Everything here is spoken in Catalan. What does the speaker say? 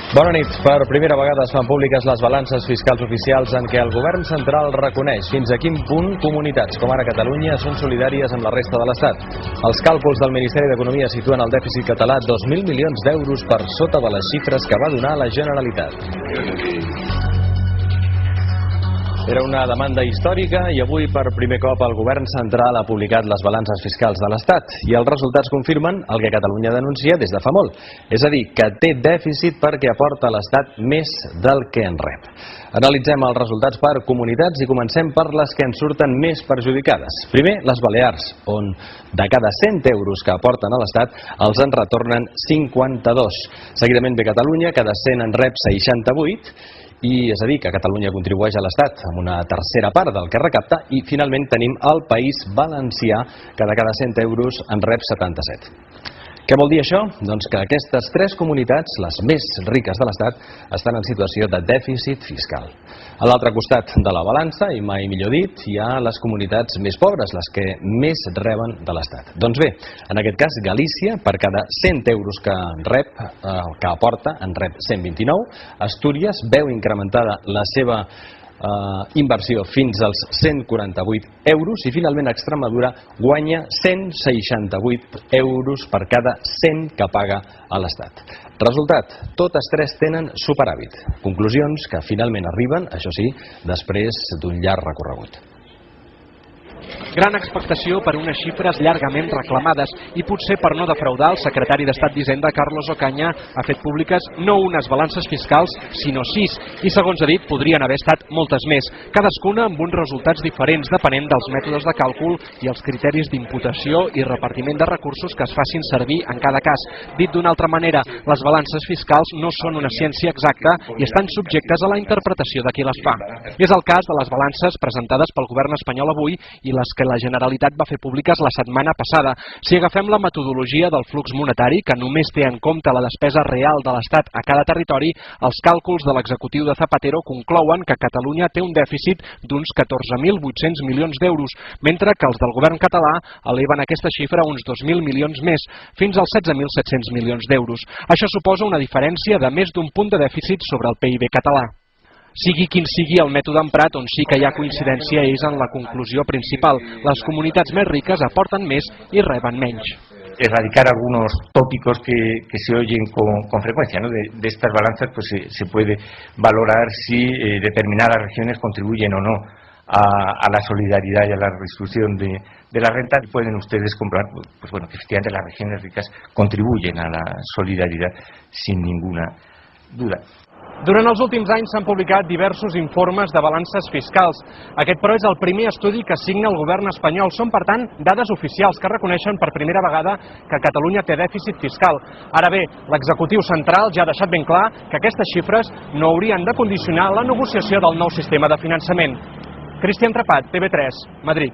Bona nit. Per primera vegada es fan públiques les balances fiscals oficials en què el govern central reconeix fins a quin punt comunitats com ara Catalunya són solidàries amb la resta de l'Estat. Els càlculs del Ministeri d'Economia situen el dèficit català 2.000 milions d'euros per sota de les xifres que va donar la Generalitat. Era una demanda històrica i avui per primer cop el govern central ha publicat les balances fiscals de l'Estat i els resultats confirmen el que Catalunya denuncia des de fa molt, és a dir, que té dèficit perquè aporta a l'Estat més del que en rep. Analitzem els resultats per comunitats i comencem per les que en surten més perjudicades. Primer, les Balears, on de cada 100 euros que aporten a l'Estat els en retornen 52. Seguidament ve Catalunya, cada 100 en rep 68, i és a dir, que Catalunya contribueix a l'Estat amb una tercera part del que recapta, i finalment tenim el País Valencià, que de cada 100 euros en rep 77. Què vol dir això? Doncs que aquestes tres comunitats, les més riques de l'Estat, estan en situació de dèficit fiscal. A l'altre costat de la balança, i mai millor dit, hi ha les comunitats més pobres, les que més reben de l'Estat. Doncs bé, en aquest cas Galícia, per cada 100 euros que aporta, en rep 129. Astúries veu incrementada la seva inversió fins als 148 euros i finalment Extremadura guanya 168 euros per cada 100 que paga a l'Estat. Resultat, totes tres tenen superàvit. Conclusions que finalment arriben, això sí, després d'un llarg recorregut. Gran expectació per unes xifres llargament reclamades i potser per no defraudar, el secretari d'Estat d'Hisenda, Carlos Ocaña, ha fet públiques no unes balances fiscals, sinó 6, i segons ha dit podrien haver estat moltes més, cadascuna amb uns resultats diferents depenent dels mètodes de càlcul i els criteris d'imputació i repartiment de recursos que es facin servir en cada cas. Dit d'una altra manera, les balances fiscals no són una ciència exacta i estan subjectes a la interpretació de qui les fa. És el cas de les balances presentades pel govern espanyol avui i les que la Generalitat va fer públiques la setmana passada. Si agafem la metodologia del flux monetari, que només té en compte la despesa real de l'Estat a cada territori, els càlculs de l'executiu de Zapatero conclouen que Catalunya té un dèficit d'uns 14.800 milions d'euros, mentre que els del govern català eleven aquesta xifra a uns 2.000 milions més, fins als 16.700 milions d'euros. Això suposa una diferència de més d'un punt de dèficit sobre el PIB català. Sigui quin sigui el mètode emprat, on sí que hi ha coincidència és en la conclusió principal. Les comunitats més riques aporten més i reben menys. Erradicar algunos tópicos que se oyen con frecuencia, ¿no? De estas balanzas pues se puede valorar si determinadas regiones contribuyen o no a la solidaridad y a la redistribución de la renta. Pueden ustedes comprobar pues bueno, que efectivamente las regiones ricas contribuyen a la solidaridad sin ninguna duda. Durant els últims anys s'han publicat diversos informes de balances fiscals. Aquest, però, és el primer estudi que signa el govern espanyol. Són, per tant, dades oficials que reconeixen per primera vegada que Catalunya té dèficit fiscal. Ara bé, l'executiu central ja ha deixat ben clar que aquestes xifres no haurien de condicionar la negociació del nou sistema de finançament. Cristian Trepat, TV3, Madrid.